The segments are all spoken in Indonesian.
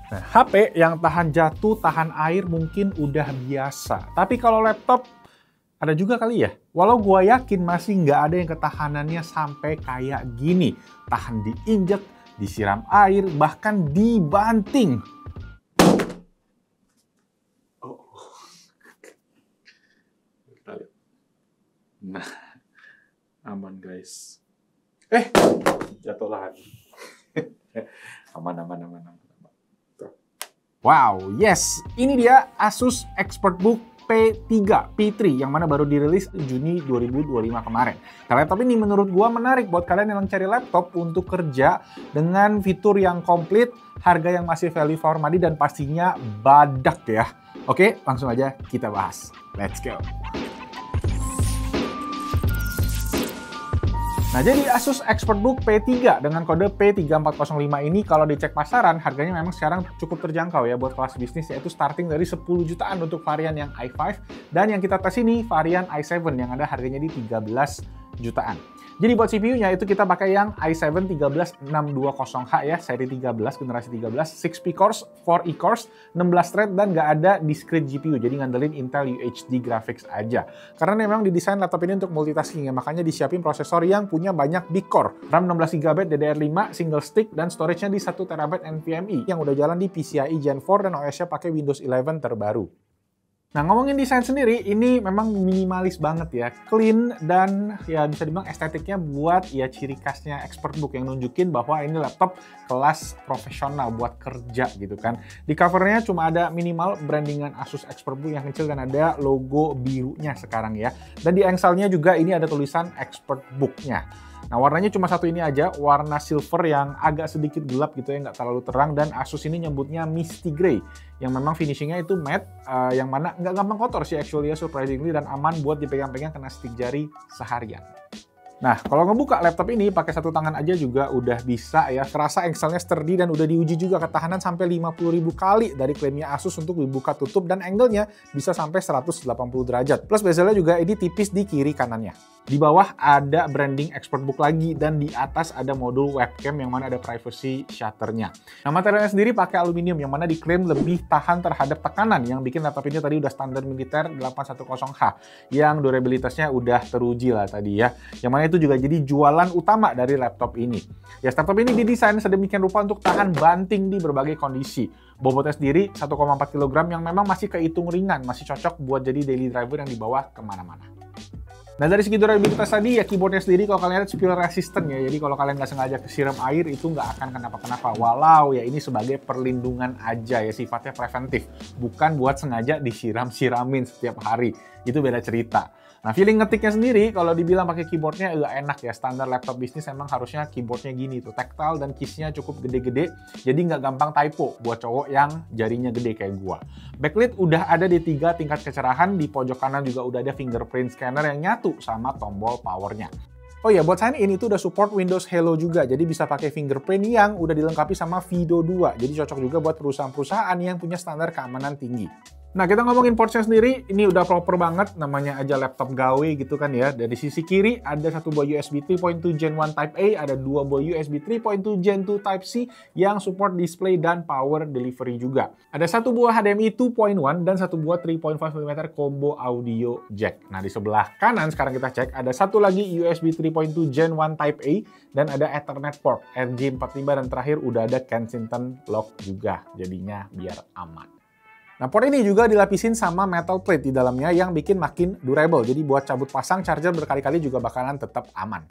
Nah, HP yang tahan jatuh, tahan air mungkin udah biasa. Tapi kalau laptop, ada juga kali ya. Walau gua yakin masih nggak ada yang ketahanannya sampai kayak gini. Tahan diinjek, disiram air, bahkan dibanting. Nah, aman guys. Jatuh lagi. Aman. Wow, yes. Ini dia Asus ExpertBook P3 yang mana baru dirilis Juni 2025 kemarin. Nah, laptop ini menurut gua menarik buat kalian yang cari laptop untuk kerja dengan fitur yang komplit, harga yang masih value for money, dan pastinya badak ya. Oke, langsung aja kita bahas. Let's go. Nah, jadi Asus ExpertBook P3 dengan kode P3405 ini kalau dicek pasaran, harganya memang sekarang cukup terjangkau ya buat kelas bisnis, yaitu starting dari 10 jutaan untuk varian yang i5, dan yang kita tes ini varian i7 yang ada harganya di 13 jutaan. Jadi buat CPU-nya itu kita pakai yang i7 13620H ya, seri 13, generasi 13, 6P cores, 4E cores, 16 thread, dan nggak ada discrete GPU, jadi ngandelin Intel UHD graphics aja. Karena memang didesain laptop ini untuk multitasking ya, makanya disiapin prosesor yang punya banyak big core, RAM 16GB DDR5, single stick, dan storage-nya di 1TB NVMe yang udah jalan di PCIe Gen 4 dan OS-nya pakai Windows 11 terbaru. Nah, ngomongin desain sendiri, ini memang minimalis banget ya, clean, dan ya bisa dibilang estetiknya buat ya ciri khasnya ExpertBook yang nunjukin bahwa ini laptop kelas profesional buat kerja gitu kan. Di covernya cuma ada minimal brandingan Asus ExpertBook yang kecil dan ada logo birunya sekarang ya. Dan di engselnya juga ini ada tulisan ExpertBook-nya. Nah, warnanya cuma satu ini aja, warna silver yang agak sedikit gelap gitu ya, nggak terlalu terang, dan Asus ini nyebutnya Misty Gray, yang memang finishingnya itu matte, yang mana nggak gampang kotor sih actually ya, surprisingly, dan aman buat dipegang-pegang kena stick jari seharian. Nah, kalau ngebuka laptop ini pakai satu tangan aja juga udah bisa ya. Kerasa engselnya sturdy dan udah diuji juga ketahanan sampai 50.000 kali dari klaimnya Asus untuk dibuka tutup, dan angle-nya bisa sampai 180 derajat. Plus bezelnya juga ini tipis di kiri kanannya. Di bawah ada branding ExpertBook lagi, dan di atas ada modul webcam yang mana ada privacy shutter-nya. Nah, materialnya sendiri pakai aluminium yang mana diklaim lebih tahan terhadap tekanan, yang bikin laptop ini tadi udah standar militer 810H yang durabilitasnya udah teruji lah tadi ya. Yang mana itu juga jadi jualan utama dari laptop ini. Ya, laptop ini didesain sedemikian rupa untuk tahan banting di berbagai kondisi. Bobotnya sendiri 1,4 kg yang memang masih kehitung ringan, masih cocok buat jadi daily driver yang dibawa kemana-mana. Nah, dari segi durabilitas tadi ya, keyboardnya sendiri kalau kalian lihat spill resistant ya, jadi kalau kalian nggak sengaja kesiram air itu nggak akan kenapa-kenapa. Walau ya ini sebagai perlindungan aja ya, sifatnya preventif, bukan buat sengaja disiram-siramin setiap hari, itu beda cerita. Nah, feeling ngetiknya sendiri kalau dibilang pakai keyboardnya agak enak ya, standar laptop bisnis emang harusnya keyboardnya gini tuh, tactile dan keysnya cukup gede-gede, jadi nggak gampang typo buat cowok yang jarinya gede kayak gua. Backlit udah ada di 3 tingkat kecerahan, di pojok kanan juga udah ada fingerprint scanner yang nyatu sama tombol powernya. Oh ya, buat sign in itu udah support Windows Hello juga, jadi bisa pakai fingerprint yang udah dilengkapi sama FIDO 2, jadi cocok juga buat perusahaan-perusahaan yang punya standar keamanan tinggi. Nah, kita ngomongin portnya sendiri, ini udah proper banget, namanya aja laptop gawe gitu kan ya. Dari sisi kiri ada satu buah USB 3.2 Gen 1 Type A, ada 2 buah USB 3.2 Gen 2 Type C yang support display dan power delivery juga. Ada satu buah HDMI 2.1 dan satu buah 3.5 mm combo audio jack. Nah, di sebelah kanan sekarang kita cek, ada satu lagi USB 3.2 Gen 1 Type A dan ada Ethernet port RJ45, dan terakhir udah ada Kensington lock juga, jadinya biar aman. Nah, port ini juga dilapisin sama metal plate di dalamnya yang bikin makin durable. Jadi buat cabut pasang charger berkali-kali juga bakalan tetap aman.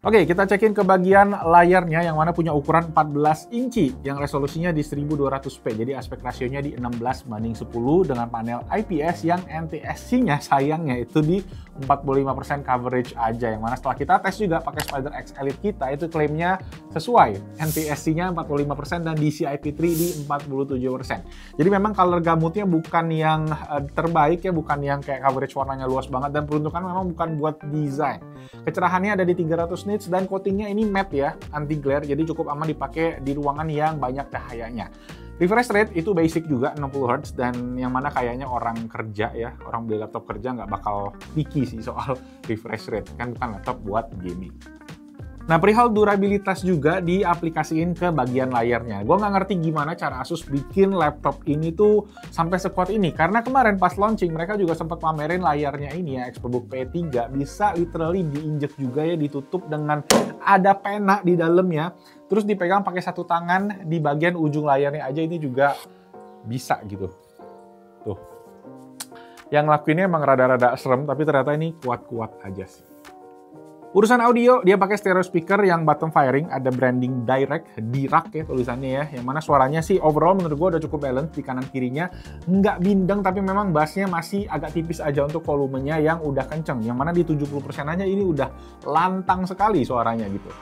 Oke, kita cekin ke bagian layarnya yang mana punya ukuran 14 inci yang resolusinya di 1200p. Jadi aspek rasionya di 16:10 dengan panel IPS yang NTSC-nya sayangnya itu di 45% coverage aja. Yang mana setelah kita tes juga pakai Spider X Elite kita itu klaimnya sesuai. NTSC-nya 45% dan DCI-P3 di 47%. Jadi memang color gamutnya bukan yang terbaik ya, bukan yang kayak coverage warnanya luas banget, dan peruntukan memang bukan buat desain. Kecerahannya ada di 300 nits dan coatingnya ini matte ya, anti glare, jadi cukup aman dipakai di ruangan yang banyak cahayanya. Refresh rate itu basic juga 60 Hz, dan yang mana kayaknya orang kerja ya, orang beli laptop kerja nggak bakal picky sih soal refresh rate, kan bukan laptop buat gaming. Nah, perihal durabilitas juga diaplikasiin ke bagian layarnya. Gue nggak ngerti gimana cara Asus bikin laptop ini tuh sampai sekuat ini. Karena kemarin pas launching, mereka juga sempat pamerin layarnya ini ya, ExpertBook P3. Bisa literally diinjek juga ya, ditutup dengan ada pena di dalamnya. Terus dipegang pakai satu tangan di bagian ujung layarnya aja, ini juga bisa gitu. Tuh. Yang ngelakuinnya emang rada-rada serem, tapi ternyata ini kuat-kuat aja sih. Urusan audio, dia pakai stereo speaker yang bottom firing, ada branding direct, dirak ya tulisannya ya, yang mana suaranya sih overall menurut gue udah cukup balance di kanan kirinya, nggak bindeng tapi memang bassnya masih agak tipis aja untuk volumenya yang udah kenceng, yang mana di 70% aja ini udah lantang sekali suaranya gitu.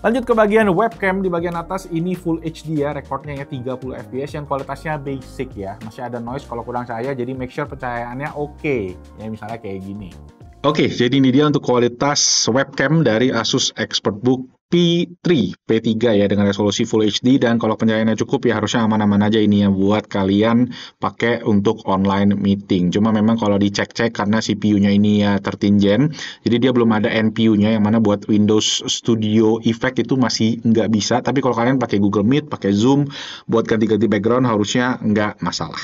Lanjut ke bagian webcam, di bagian atas ini Full HD ya, rekornya ya 30 fps yang kualitasnya basic ya. Masih ada noise kalau kurang cahaya, jadi make sure pencahayaannya oke. Ya misalnya kayak gini. Oke, jadi ini dia untuk kualitas webcam dari Asus ExpertBook P3 ya dengan resolusi Full HD, dan kalau pencahayaannya cukup ya harusnya aman-aman aja ini ya buat kalian pakai untuk online meeting. Cuma memang kalau dicek-cek karena CPU-nya ini ya 13 Gen, jadi dia belum ada NPU-nya yang mana buat Windows Studio Effect itu masih nggak bisa, tapi kalau kalian pakai Google Meet, pakai Zoom buat ganti-ganti background harusnya nggak masalah.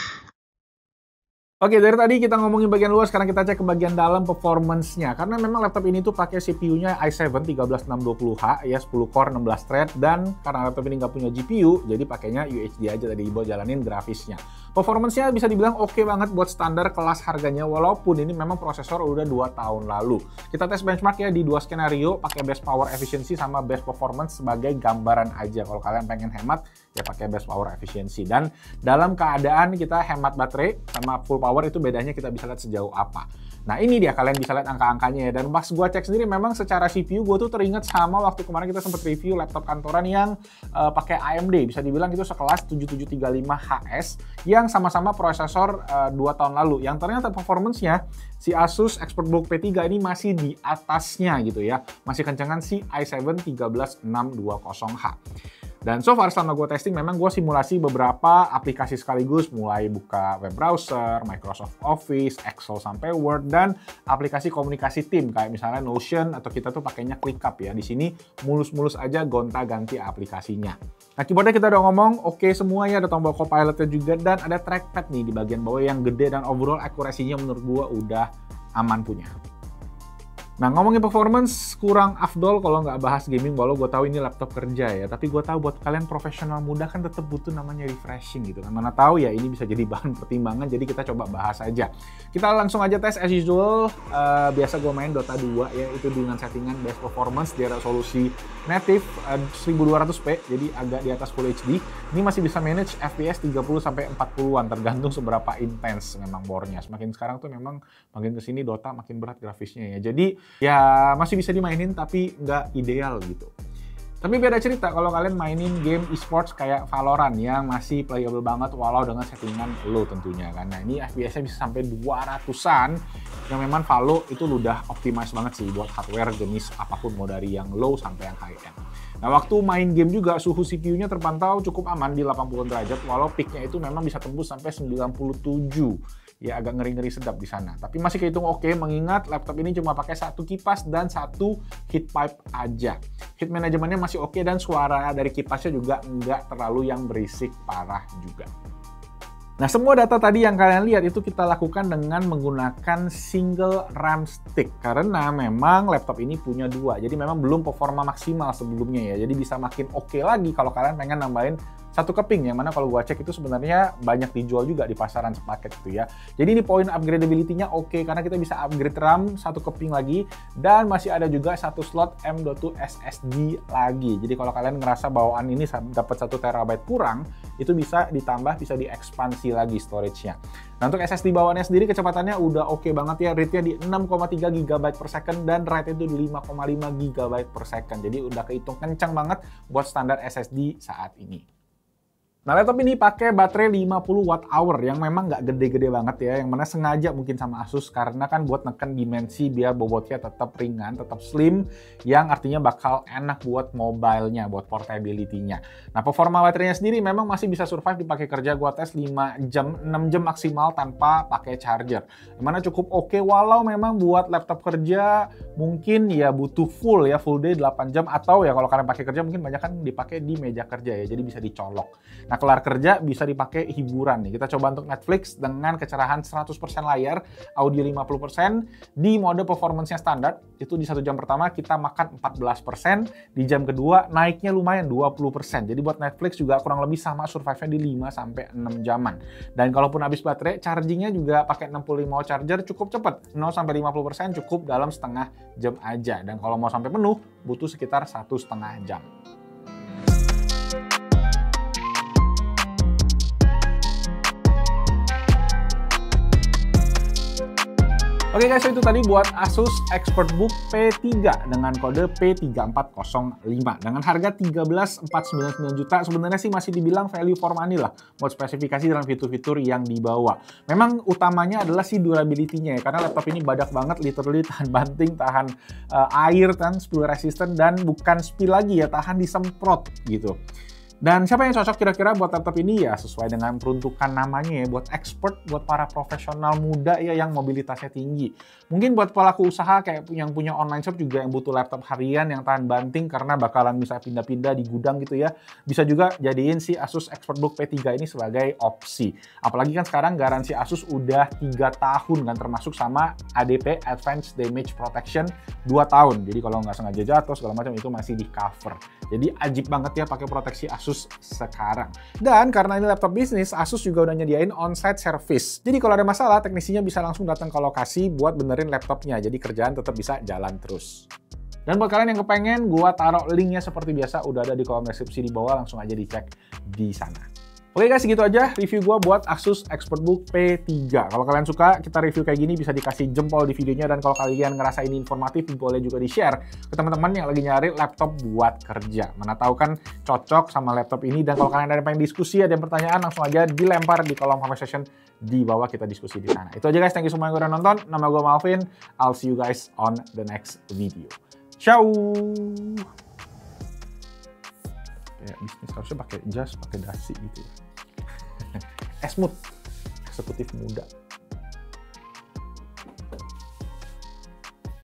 Oke, dari tadi kita ngomongin bagian luar, sekarang kita cek ke bagian dalam performance-nya. Karena memang laptop ini tuh pakai CPU-nya i7 13620H, ya 10 core 16 thread, dan karena laptop ini nggak punya GPU, jadi pakainya UHD aja tadi buat jalanin grafisnya. Performance-nya bisa dibilang oke banget buat standar kelas harganya, walaupun ini memang prosesor udah 2 tahun lalu. Kita tes benchmark ya di 2 skenario, pakai best power efficiency sama best performance sebagai gambaran aja. Kalau kalian pengen hemat, ya pakai best power efficiency. Dan dalam keadaan kita hemat baterai sama full power, itu bedanya kita bisa lihat sejauh apa. Nah ini dia, kalian bisa lihat angka-angkanya ya. Dan pas gue cek sendiri memang secara CPU gue tuh teringat sama waktu kemarin kita sempat review laptop kantoran yang pakai AMD. Bisa dibilang itu sekelas 7735HS yang sama-sama prosesor 2 tahun lalu. Yang ternyata performance-nya si Asus ExpertBook P3 ini masih di atasnya gitu ya. Masih kencengan si i7 13620H. Dan so far selama gue testing memang gue simulasi beberapa aplikasi sekaligus, mulai buka web browser, Microsoft Office, Excel sampai Word, dan aplikasi komunikasi tim kayak misalnya Notion, atau kita tuh pakainya ClickUp ya. Di sini mulus-mulus aja gonta-ganti aplikasinya. Nah, keyboardnya kita udah ngomong oke semua ya, ada tombol Copilot-nya juga, dan ada trackpad nih di bagian bawah yang gede, dan overall akurasinya menurut gue udah aman punya. Nah, ngomongin performance kurang afdol kalau nggak bahas gaming, walau gue tahu ini laptop kerja ya, tapi gue tahu buat kalian profesional muda kan tetap butuh namanya refreshing gitu kan. Mana tahu ya ini bisa jadi bahan pertimbangan, jadi kita coba bahas aja. Kita langsung aja tes as usual. Biasa gue main Dota 2 ya, itu dengan settingan best performance di resolusi native 1200p, jadi agak di atas Full HD. Ini masih bisa manage FPS 30-40an, tergantung seberapa intens memang bornya. Semakin sekarang tuh memang makin kesini Dota makin berat grafisnya ya. Jadi ya masih bisa dimainin tapi nggak ideal gitu. Tapi beda cerita kalau kalian mainin game esports kayak Valorant yang masih playable banget walau dengan settingan low tentunya kan. Nah ini FPS-nya bisa sampai 200-an, yang memang Valo itu udah optimize banget sih buat hardware jenis apapun, mau dari yang low sampai yang high end. Nah waktu main game juga suhu CPU-nya terpantau cukup aman di 80 derajat, walau peak-nya itu memang bisa tembus sampai 97. Ya agak ngeri-ngeri sedap di sana. Tapi masih kehitung oke, mengingat laptop ini cuma pakai 1 kipas dan 1 heat pipe aja. Heat manajemennya masih oke, dan suara dari kipasnya juga nggak terlalu yang berisik parah juga. Nah, semua data tadi yang kalian lihat itu kita lakukan dengan menggunakan single RAM stick. Karena memang laptop ini punya 2, jadi memang belum performa maksimal sebelumnya ya. Jadi bisa makin oke lagi kalau kalian pengen nambahin 1 keping, yang mana kalau gua cek itu sebenarnya banyak dijual juga di pasaran sepaket gitu ya. Jadi ini poin upgradability-nya oke, karena kita bisa upgrade RAM 1 keping lagi, dan masih ada juga 1 slot M.2 SSD lagi. Jadi kalau kalian ngerasa bawaan ini dapat 1 TB kurang, itu bisa ditambah, bisa diekspansi lagi storage-nya. Nah untuk SSD bawaannya sendiri kecepatannya udah oke banget ya, read-nya di 6,3 GB per second dan write itu di 5,5 GB per second. Jadi udah kehitung kencang banget buat standar SSD saat ini. Nah, laptop ini pakai baterai 50 watt hour yang memang nggak gede-gede banget ya, yang mana sengaja mungkin sama Asus karena kan buat neken dimensi biar bobotnya tetap ringan, tetap slim, yang artinya bakal enak buat mobile-nya, buat portability-nya. Nah, performa baterainya sendiri memang masih bisa survive dipakai kerja, gua tes 5 jam, 6 jam maksimal tanpa pakai charger. Yang mana cukup oke, walau memang buat laptop kerja mungkin ya butuh full day 8 jam, atau ya kalau kalian pakai kerja mungkin banyak kan dipakai di meja kerja ya, jadi bisa dicolok. Nah, kelar kerja bisa dipakai hiburan nih. Kita coba untuk Netflix dengan kecerahan 100% layar, audio 50%, di mode performance-nya standar, itu di 1 jam pertama kita makan 14%, di jam kedua naiknya lumayan 20%. Jadi buat Netflix juga kurang lebih sama survive-nya di 5-6 jaman. Dan kalaupun habis baterai, charging-nya juga pakai 65 watt charger cukup cepat. 0-50% cukup dalam setengah jam aja. Dan kalau mau sampai penuh, butuh sekitar 1,5 jam. Oke guys, itu tadi buat Asus ExpertBook P3 dengan kode P3405 dengan harga 13.499 juta. Sebenarnya sih masih dibilang value for money lah buat spesifikasi dan fitur-fitur yang dibawa. Memang utamanya adalah si durability-nya ya, karena laptop ini badak banget, literally tahan banting, tahan air, tahan spill resistant, dan bukan spill lagi ya, tahan disemprot gitu. Dan siapa yang cocok kira-kira buat laptop ini? Ya sesuai dengan peruntukan namanya ya, buat expert, buat para profesional muda ya yang mobilitasnya tinggi. Mungkin buat pelaku usaha kayak yang punya online shop juga yang butuh laptop harian yang tahan banting karena bakalan bisa pindah-pindah di gudang gitu ya. Bisa juga jadiin si Asus ExpertBook P3 ini sebagai opsi. Apalagi kan sekarang garansi Asus udah 3 tahun kan, termasuk sama ADP, Advanced Damage Protection, 2 tahun. Jadi kalau nggak sengaja jatuh segala macam itu masih di cover. Jadi ajib banget ya pakai proteksi Asus sekarang. Dan karena ini laptop bisnis, Asus juga udah nyediain on-site service. Jadi kalau ada masalah, teknisinya bisa langsung datang ke lokasi buat benerin laptopnya. Jadi kerjaan tetap bisa jalan terus. Dan buat kalian yang kepengen, gua taruh linknya seperti biasa, udah ada di kolom deskripsi di bawah, langsung aja dicek di sana. Oke guys, segitu aja review gue buat Asus ExpertBook P3. Kalau kalian suka kita review kayak gini, bisa dikasih jempol di videonya. Dan kalau kalian ngerasa ini informatif, boleh juga di-share ke teman-teman yang lagi nyari laptop buat kerja. Mana tahu kan cocok sama laptop ini. Dan kalau kalian ada yang pengen diskusi, ada yang pertanyaan, langsung aja dilempar di kolom comment section di bawah, kita diskusi di sana. Itu aja guys, thank you semua yang udah nonton. Nama gue Malvin, I'll see you guys on the next video. Ciao! Kayak bisnis harusnya pakai jas, pakai dasi gitu ya. Smooth, eksekutif muda.